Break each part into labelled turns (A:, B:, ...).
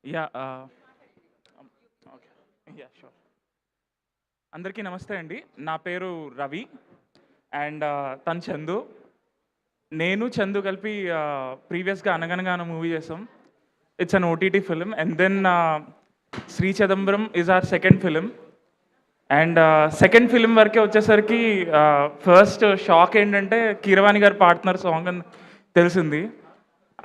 A: Yeah! Okay. Yeah! Sure. అందరికీ నమస్తే అండి. నా పేరు రవి అండ్ తను చందు. నేను, చందు కలిపి ప్రీవియస్‌గా 'అనగనగాన' మూవీ చేసాం. It's an OTT film and then 'Sri Chidambaram' is our second film. And second film వరకే వచ్చేసరికి ఫస్ట్ షాక్ ఏంటంటే కీరవాణి గారు పాడుతున్నారు సాంగ్ అని తెలిసింది.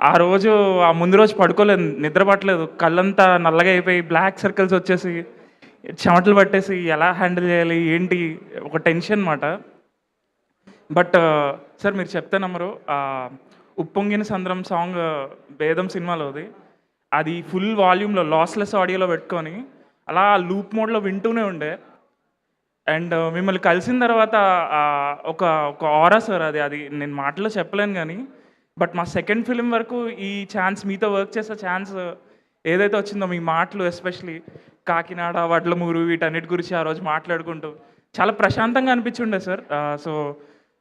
A: ఆ రోజు ఆ ముందు రోజు పడుకోలేదు. నిద్ర పట్టలేదు. కళ్ళంతా నల్లగా అయిపోయి బ్లాక్ సర్కిల్స్ వచ్చేసి, చెమటలు పట్టేసి ఎలా హ్యాండిల్ చేయాలి? ఏంటి? ఒక టెన్షన్ మాట. బట్ సార్ మీరు చెప్తే నమ్మరు. 'ఉప్పొంగిన సంద్రం' సాంగ్ 'భేదం' సినిమాలోది. అది ఫుల్ వాల్యూమ్‌లో లాస్‌లెస్ ఆడియోలో పెట్టుకొని అలా లూప్ మోడ్‌లో వింటూనే ఉండే. అండ్ మిమ్మల్ని కలిసిన తర్వాత ఒక ఒక ఆరా సార్ అది. అది నేను మాటల్లో చెప్పలేను గానీ, బట్ మా సెకండ్ ఫిల్మ్ వరకు ఈ ఛాన్స్ మీతో వర్క్ చేసే ఛాన్స్ ఏదైతే వచ్చిందో మీ మాటలు ఎస్పెషల్లీ కాకినాడ, వడ్లమూరు వీటన్నిటి గురించి ఆ రోజు మాట్లాడుకుంటూ చాలా ప్రశాంతంగా అనిపించుండే సార్. సో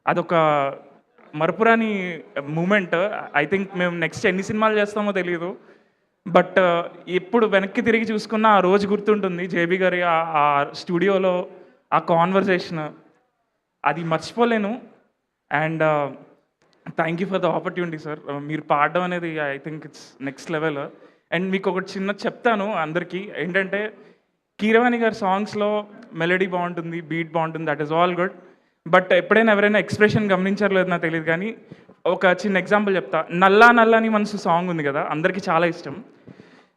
A: అదొక మరపురాని మూమెంట్. ఐ థింక్ మేము నెక్స్ట్ ఎన్ని సినిమాలు చేస్తామో తెలీదు. బట్ ఎప్పుడు వెనక్కి తిరిగి చూసుకున్నా ఆ రోజు గుర్తుంటుంది. జేబీ గారి ఆ స్టూడియోలో ఆ కాన్వర్సేషన్ అది మర్చిపోలేను. And thank you for the opportunity sir. మీరు పాడడం అనేది I think it's next level. And మీకు ఒకటి చిన్నది చెప్తాను అందరికీ. ఏంటంటే కీరవాణి గారి సాంగ్స్‌లో మెలోడీ బావుంటుంది, బీట్ బావుంటుంది. That is all good. But ఎప్పుడైనా ఎవరైనా ఎక్స్‌ప్రెషన్ గమనించారో లేదో నాకు తెలీదు కానీ, ఒక చిన్న ఎగ్జాంపుల్ చెప్తా. 'నల్లా నల్లని మనసు' సాంగ్ ఉంది కదా! అందరికీ చాలా ఇష్టం.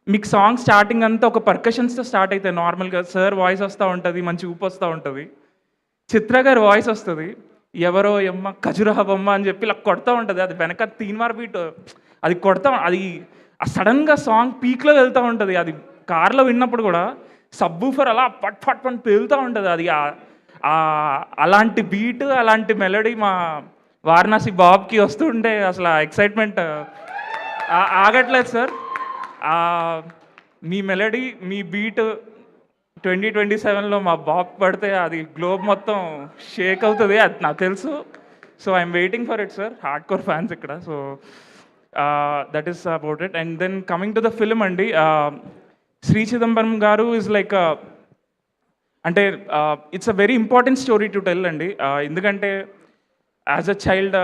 A: మీకు సాంగ్ స్టార్టింగ్ అంతా ఒక పర్కషన్స్‌తో స్టార్ట్ అయితాయి నార్మల్‌గా. సార్ వాయిస్ వస్తా ఉంటది. మంచి ఊపొస్తా ఉంటది. చిత్ర గారి వాయిస్ వస్తది. ఎవరో యమ్మ ఖజురహవమ్మ అని చెప్పి ఇలా కొడతా ఉంటది. అది వెనక తీన్మార్ బీట్ అది కొడతా అది సడెన్‌గా సాంగ్ పీక్‌లో వెళ్తా ఉంటది. అది కార్‌లో విన్నప్పుడు కూడా సబ్బూఫర్ అలా పట్ పట్ పట్ పేలుతా ఉంటది. అది అలాంటి బీట్, అలాంటి మెలోడీ మా వారణాసి బాబ్‌కి వస్తుంటే అసల ఎక్సైట్‌మెంట్ ఆగట్లేదు సార్. మీ మెలోడీ, మీ బీట్ 2027లో మా బాబు పడితే అది గ్లోబ్ మొత్తం షేక్ అవుతది. అది నాకు తెలుసు. So, I'm waiting for it sir. Hardcore fans ఇక్కడ. So, that is about it. And then coming to the film అండి. 'శ్రీ చిదంబరం' గారు ఈజ్ లైక్ అంటే it's a very important story to tell అండి. ఎందుకంటే యాజ్ అ చైల్డ్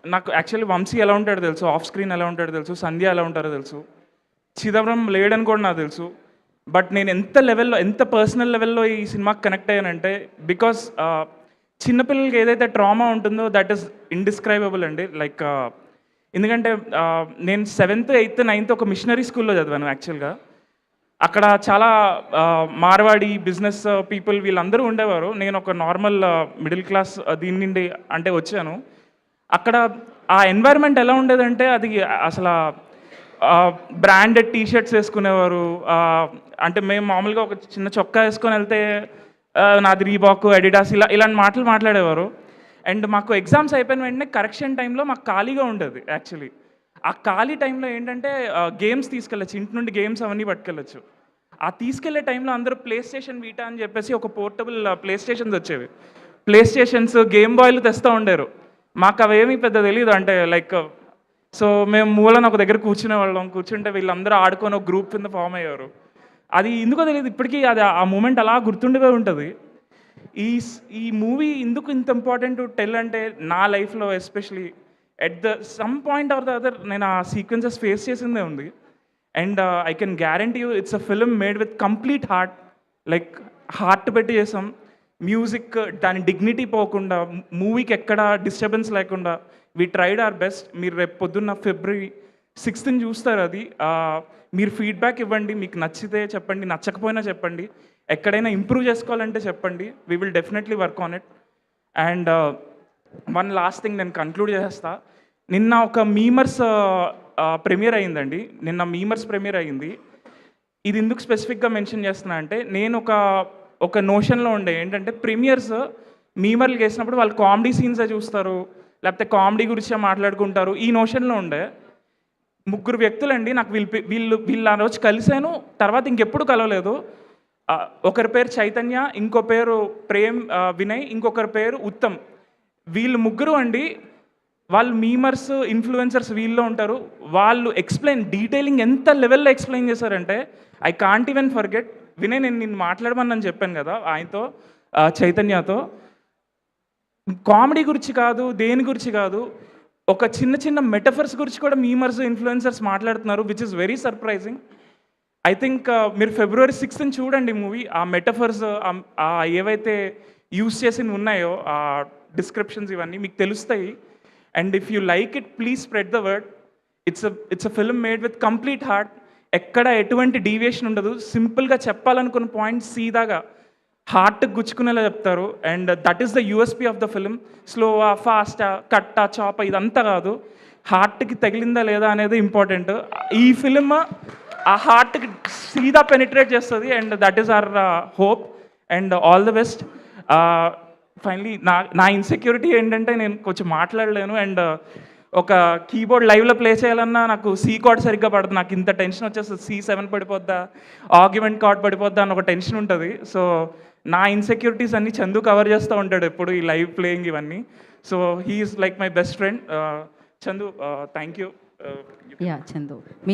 A: నాకు actually Vamsi ఎలా ఉంటాడో తెలుసు. ఆఫ్ స్క్రీన్ ఎలా ఉంటాడో తెలుసు. సంధ్య ఎలా ఉంటారో తెలుసు. చిదంబరం లేడని కూడా నాకు తెలుసు. బట్ నేను ఎంత లెవెల్‌లో ఎంత పర్సనల్ లెవెల్‌లో ఈ సినిమాకి కనెక్ట్ అయ్యానంటే బికాస్ చిన్నపిల్లలకి ఏదైతే ట్రామా ఉంటుందో దట్ ఈస్ ఇండిస్క్రైబబుల్ అండి. లైక్ ఎందుకంటే నేను 7th, 8th, 9th ఒక మిషనరీ స్కూల్‌లో చదివాను యాక్చువల్‌గా. అక్కడ చాలా మార్వాడి బిజినెస్ పీపుల్ వీళ్ళందరూ ఉండేవారు. నేను ఒక నార్మల్ మిడిల్ క్లాస్ దీని నుండి అంటే వచ్చాను. అక్కడ ఆ ఎన్వైర్న్‌మెంట్ ఎలా ఉండేదంటే అది అసల బ్రాండెడ్ టీ షర్ట్స్ వేసుకునేవారు. అంటే మేము మామూలుగా ఒక చిన్న చొక్కా వేసుకొని వెళ్తే నాది రీబాక్, అడిడాస్ ఇలాంటి మాటలు మాట్లాడేవారు. అండ్ మాకు ఎగ్జామ్స్ అయిపోయిన వెంటనే కరెక్షన్ టైంలో మాకు ఖాళీగా ఉండేది యాక్చువల్లీ. ఆ ఖాళీ టైంలో ఏంటంటే గేమ్స్ తీసుకెళ్ళొచ్చు. ఇంటి నుండి గేమ్స్ అవన్నీ పట్టుకెళ్ళొచ్చు. ఆ తీసుకెళ్ళే టైంలో అందరూ ప్లే స్టేషన్ వీటా అని చెప్పేసి ఒక పోర్టబుల్ ప్లే స్టేషన్స్ వచ్చేవి. ప్లే స్టేషన్స్, గేమ్ బాయ్‌లు తెస్తా ఉండారు. మాకు అవేమీ పెద్ద తెలీదు. అంటే లైక్ సో, మేము మూలన ఒక దగ్గర కూర్చునేవాళ్ళం. కూర్చుంటే వీళ్ళందరూ ఆడుకొని ఒక గ్రూప్ కింద ఫార్మ్ అయ్యారు. అది ఎందుకో తెలీదు ఇప్పటికీ అది ఆ మూమెంట్ అలా గుర్తుండిపోయి ఉంటది. ఈ మూవీ ఎందుకు ఇంత ఇంపార్టెంట్ టు టెల్ అంటే నా లైఫ్‌లో especially at the some point or the other నేను ఆ సీక్వెన్సెస్ ఫేస్ చేసిందే ఉంది. And I can guarantee you it's a film made with complete heart. Like heart పెట్టి చేసాం. మ్యూజిక్ దాని డిగ్నిటీ పోకుండా, మూవీకి ఎక్కడ డిస్టర్బెన్స్ లేకుండా వి ట్రైడ్ అవర్ బెస్ట్. మీరు రేపు పొద్దున్న ఫిబ్రవరి 6థ్ చూస్తారు అది. మీరు ఫీడ్బ్యాక్ ఇవ్వండి. మీకు నచ్చితే చెప్పండి, నచ్చకపోయినా చెప్పండి. ఎక్కడైనా ఇంప్రూవ్ చేసుకోవాలంటే చెప్పండి. We will definitely work on it. And one last thing నేను కంక్లూడ్ చేసేస్తా. నిన్న ఒక మీమర్స్ ప్రీమియర్ అయిందండి. నిన్న మీమర్స్ ప్రీమియర్ అయింది. ఇది ఎందుకు స్పెసిఫిక్‌గా మెన్షన్ చేస్తున్నా అంటే నేను ఒక నోషన్‌లో ఉండే ఏంటంటే ప్రీమియర్స్ మీమర్లు చేసినప్పుడు వాళ్ళు కామెడీ సీన్సే చూస్తారు. లేకపోతే కామెడీ గురించే మాట్లాడుకుంటారు. ఈ నోషన్‌లో ఉండే. ముగ్గురు వ్యక్తులండి నాకు వీళ్ళు ఆ రోజు కలిసాను. తర్వాత ఇంకెప్పుడు కలవలేదు. ఒకరి పేరు చైతన్య, ఇంకో పేరు వినయ్, ఇంకొకరి పేరు ఉత్తమ్. వీళ్ళు ముగ్గురు అండి వాళ్ళు మీమర్స్, ఇన్‌ఫ్లుయెన్సర్స్ వీళ్ళలో ఉంటారు. వాళ్ళు డీటెయిలింగ్ ఎంత లెవెల్‌లో ఎక్స్‌ప్లెయిన్ చేశారంటే, I can't even forget. Vinay నేను నిన్ను మాట్లాడమని చెప్పాను కదా! ఆయనతో చైతన్యతో. కామెడీ గురించి కాదు, దేని గురించి కాదు. ఒక చిన్న చిన్న మెటఫర్స్ గురించి కూడా మీమర్స్, ఇన్‌ఫ్లుయెన్సర్స్ మాట్లాడుతున్నారు. Which is very surprising. I think మీరు ఫిబ్రవరి 6థ్ చూడండి మూవీ. ఆ మెటఫర్స్ ఏవైతే యూజ్ చేసినవి ఉన్నాయో, ఆ డిస్క్రిప్షన్స్ ఇవన్నీ మీకు తెలుస్తాయి. And if you like it please spread the word. It's a film made with complete heart. ఎక్కడ ఎటువంటి డీవియేషన్ ఉండదు. సింపుల్గా చెప్పాలనుకున్న పాయింట్ సీదాగా హార్ట్కి గుచ్చుకునేలా చెప్తారు. And that is the USP of the film. స్లోవా, ఫాస్టా, కట్టా, చాప ఇదంతా కాదు. హార్ట్కి తగిలిందా లేదా అనేది ఇంపార్టెంట్. ఈ ఫిల్మ్ ఆ హార్ట్కి సీదా పెనిట్రేట్ చేస్తుంది. And that is our hope. And all the best. Finally నా ఇన్సెక్యూరిటీ ఏంటంటే నేను కొంచెం మాట్లాడలేను. అండ్ ఒక కీబోర్డ్ లైవ్లో ప్లే చేయాలన్నా నాకు సి కార్డ్ సరిగ్గా పడదు. నాకు ఇంత టెన్షన్ వచ్చేస్తుంది. C7 పడిపోద్దా, ఆర్గ్యుమెంట్ కార్డ్ పడిపోద్దా అని ఒక టెన్షన్ ఉంటుంది. సో నా ఇన్సెక్యూరిటీస్ అన్నీ చందు కవర్ చేస్తూ ఉంటాడు ఎప్పుడు ఈ లైవ్ ప్లేయింగ్ ఇవన్నీ. So he is like my best friend. Chandu, thank you.
B: Chandu me